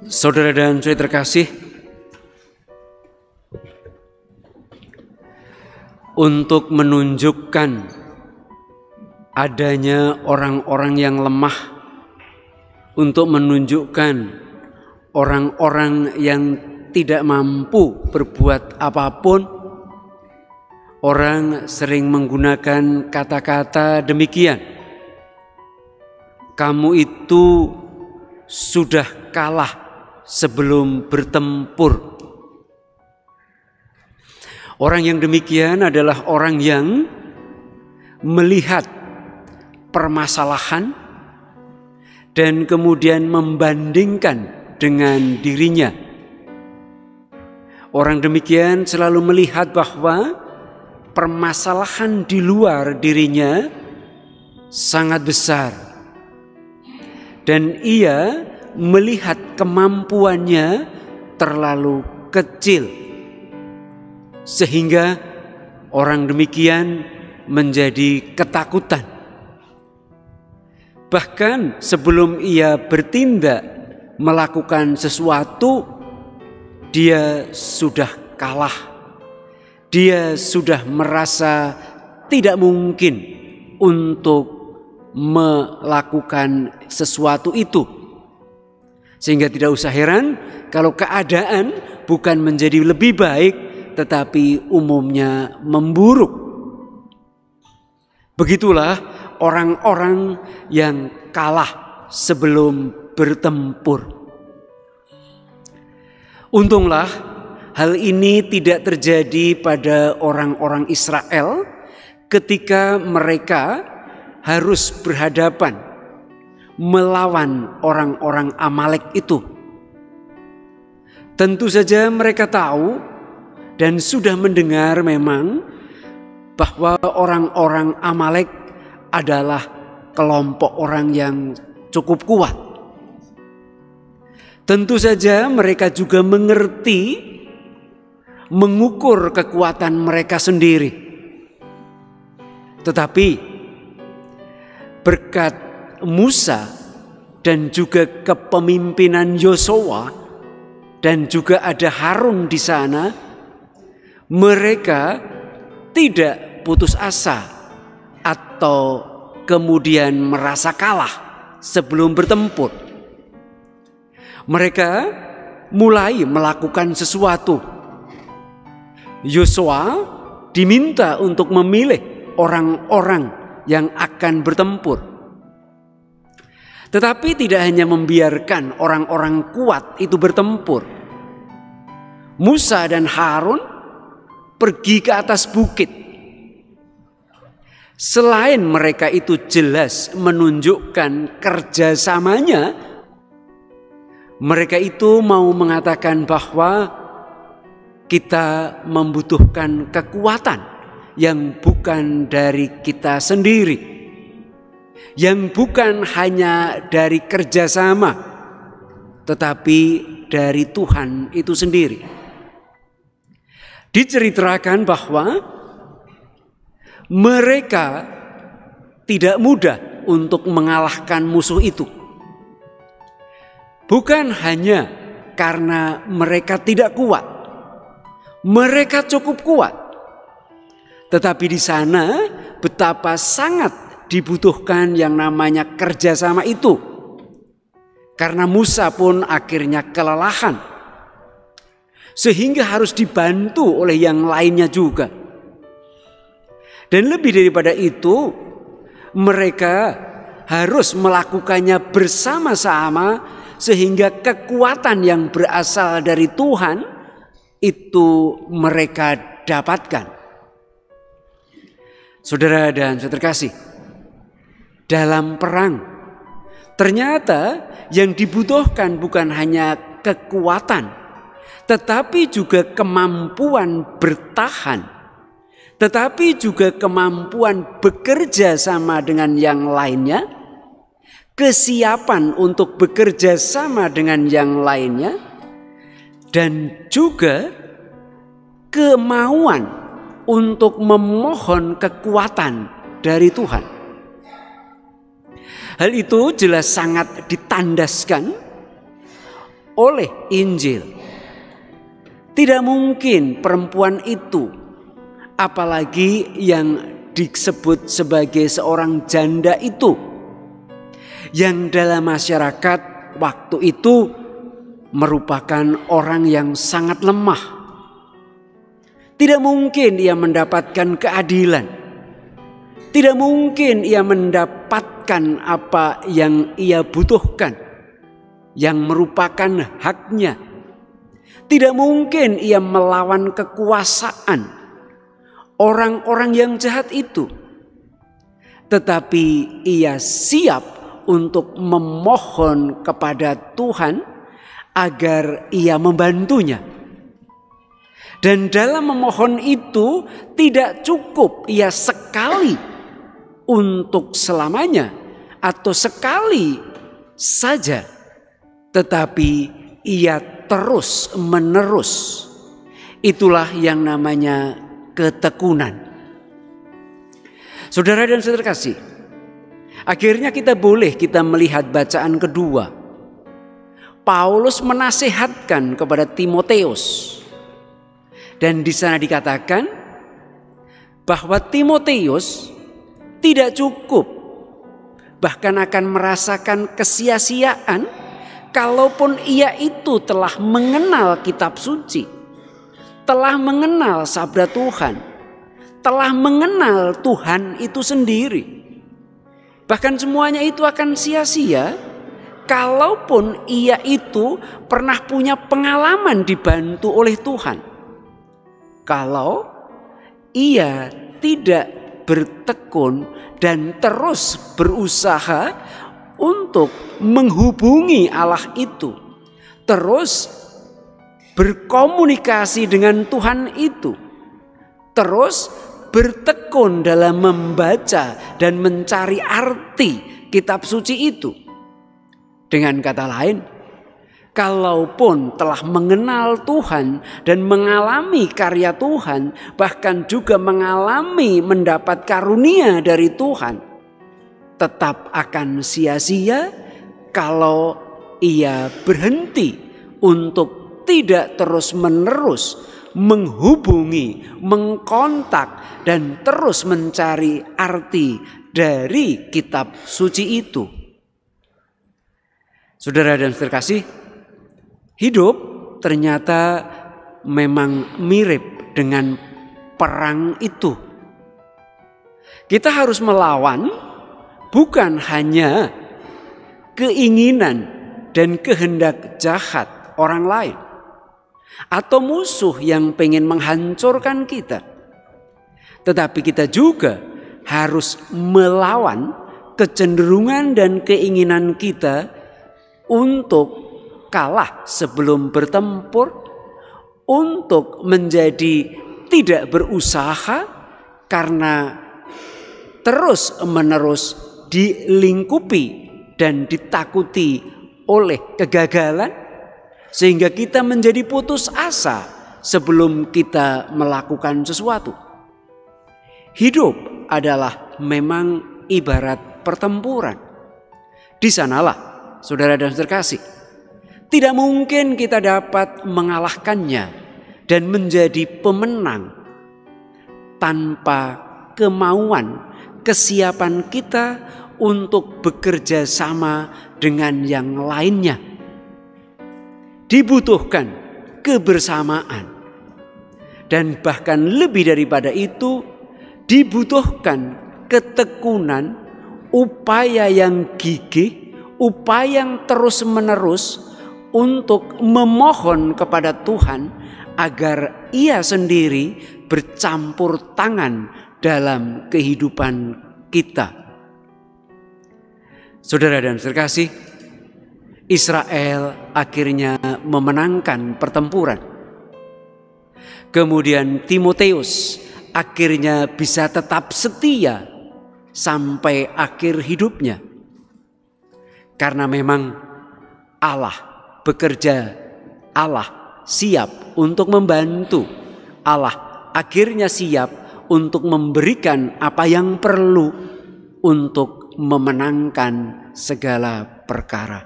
Saudara dan saudari terkasih, untuk menunjukkan adanya orang-orang yang lemah, untuk menunjukkan orang-orang yang tidak mampu berbuat apapun, orang sering menggunakan kata-kata demikian. Kamu itu sudah kalah sebelum bertempur. Orang yang demikian adalah orang yang melihat permasalahan dan kemudian membandingkan dengan dirinya. Orang demikian selalu melihat bahwa permasalahan di luar dirinya sangat besar, dan ia melihat kemampuannya terlalu kecil, sehingga orang demikian menjadi ketakutan. Bahkan sebelum ia bertindak melakukan sesuatu, dia sudah kalah. Dia sudah merasa tidak mungkin untuk melakukan sesuatu itu. Sehingga tidak usah heran kalau keadaan bukan menjadi lebih baik, tetapi umumnya memburuk. Begitulah orang-orang yang kalah sebelum bertempur. Untunglah hal ini tidak terjadi pada orang-orang Israel ketika mereka harus berhadapan melawan orang-orang Amalek itu. Tentu saja mereka tahu dan sudah mendengar memang bahwa orang-orang Amalek adalah kelompok orang yang cukup kuat. Tentu saja mereka juga mengerti, mengukur kekuatan mereka sendiri. Tetapi berkat Musa dan juga kepemimpinan Yosua dan juga ada Harun di sana, mereka tidak putus asa atau kemudian merasa kalah sebelum bertempur. Mereka mulai melakukan sesuatu. Yosua diminta untuk memilih orang-orang yang akan bertempur. Tetapi tidak hanya membiarkan orang-orang kuat itu bertempur. Musa dan Harun pergi ke atas bukit. Selain mereka itu jelas menunjukkan kerjasamanya, mereka itu mau mengatakan bahwa kita membutuhkan kekuatan yang bukan dari kita sendiri, yang bukan hanya dari kerjasama, tetapi dari Tuhan itu sendiri. Diceritakan bahwa mereka tidak mudah untuk mengalahkan musuh itu. Bukan hanya karena mereka tidak kuat, mereka cukup kuat. Tetapi di sana betapa sangat dibutuhkan yang namanya kerjasama itu. Karena Musa pun akhirnya kelelahan, sehingga harus dibantu oleh yang lainnya juga. Dan lebih daripada itu, mereka harus melakukannya bersama-sama, sehingga kekuatan yang berasal dari Tuhan itu mereka dapatkan. Saudara dan saudara terkasih, dalam perang ternyata yang dibutuhkan bukan hanya kekuatan, tetapi juga kemampuan bertahan, tetapi juga kemampuan bekerja sama dengan yang lainnya, kesiapan untuk bekerja sama dengan yang lainnya, dan juga kemauan untuk memohon kekuatan dari Tuhan. Hal itu jelas sangat ditandaskan oleh Injil. Tidak mungkin perempuan itu, apalagi yang disebut sebagai seorang janda itu, yang dalam masyarakat waktu itu merupakan orang yang sangat lemah. Tidak mungkin ia mendapatkan keadilan. Tidak mungkin ia mendapatkan apa yang ia butuhkan, yang merupakan haknya. Tidak mungkin ia melawan kekuasaan orang-orang yang jahat itu. Tetapi ia siap untuk memohon kepada Tuhan agar ia membantunya. Dan dalam memohon itu tidak cukup ia sekali untuk selamanya atau sekali saja, tetapi ia terus menerus. Itulah yang namanya ketekunan. Saudara dan saudara kasih, akhirnya kita melihat bacaan kedua. Paulus menasihatkan kepada Timoteus. Dan di sana dikatakan bahwa Timoteus tidak cukup, bahkan akan merasakan kesia-siaan kalaupun ia itu telah mengenal kitab suci, telah mengenal sabda Tuhan, telah mengenal Tuhan itu sendiri. Bahkan semuanya itu akan sia-sia kalaupun ia itu pernah punya pengalaman dibantu oleh Tuhan. Kalau ia tidak bertekun dan terus berusaha untuk menghubungi Allah itu, terus berkomunikasi dengan Tuhan itu, terus bertekun dalam membaca dan mencari arti kitab suci itu. Dengan kata lain, kalaupun telah mengenal Tuhan dan mengalami karya Tuhan, bahkan juga mengalami mendapat karunia dari Tuhan, tetap akan sia-sia kalau ia berhenti untuk tidak terus-menerus menghubungi, mengkontak, dan terus mencari arti dari kitab suci itu. Saudara dan saudara kasih, hidup ternyata memang mirip dengan perang itu. Kita harus melawan bukan hanya keinginan dan kehendak jahat orang lain atau musuh yang pengen menghancurkan kita. Tetapi kita juga harus melawan kecenderungan dan keinginan kita untuk kalah sebelum bertempur, untuk menjadi tidak berusaha karena terus-menerus dilingkupi dan ditakuti oleh kegagalan, sehingga kita menjadi putus asa sebelum kita melakukan sesuatu. Hidup adalah memang ibarat pertempuran. Di sanalah, saudara dan saudara kasih, tidak mungkin kita dapat mengalahkannya dan menjadi pemenang tanpa kemauan, kesiapan kita untuk bekerja sama dengan yang lainnya. Dibutuhkan kebersamaan, dan bahkan lebih daripada itu dibutuhkan ketekunan, upaya yang gigih, upaya yang terus-menerus untuk memohon kepada Tuhan agar Ia sendiri bercampur tangan dalam kehidupan kita. Saudara dan saudara kasih, Israel akhirnya memenangkan pertempuran. Kemudian Timoteus akhirnya bisa tetap setia sampai akhir hidupnya. Karena memang Allah bekerja, Allah siap untuk membantu, Allah akhirnya siap untuk memberikan apa yang perlu untuk memenangkan segala perkara.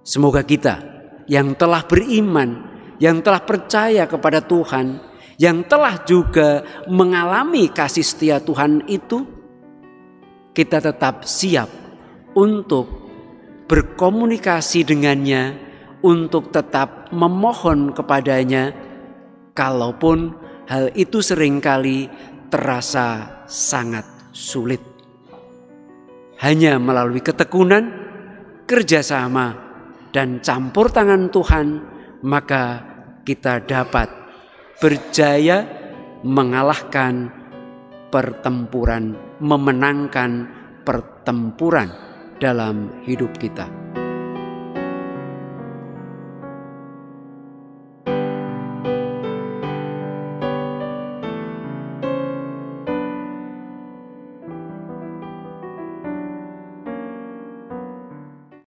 Semoga kita yang telah beriman, yang telah percaya kepada Tuhan, yang telah juga mengalami kasih setia Tuhan itu, kita tetap siap untuk berkomunikasi dengannya, untuk tetap memohon kepadanya, kalaupun hal itu seringkali terasa sangat sulit. Hanya melalui ketekunan, kerjasama, dan campur tangan Tuhan, maka kita dapat berjaya mengalahkan pertempuran, memenangkan pertempuran dalam hidup kita.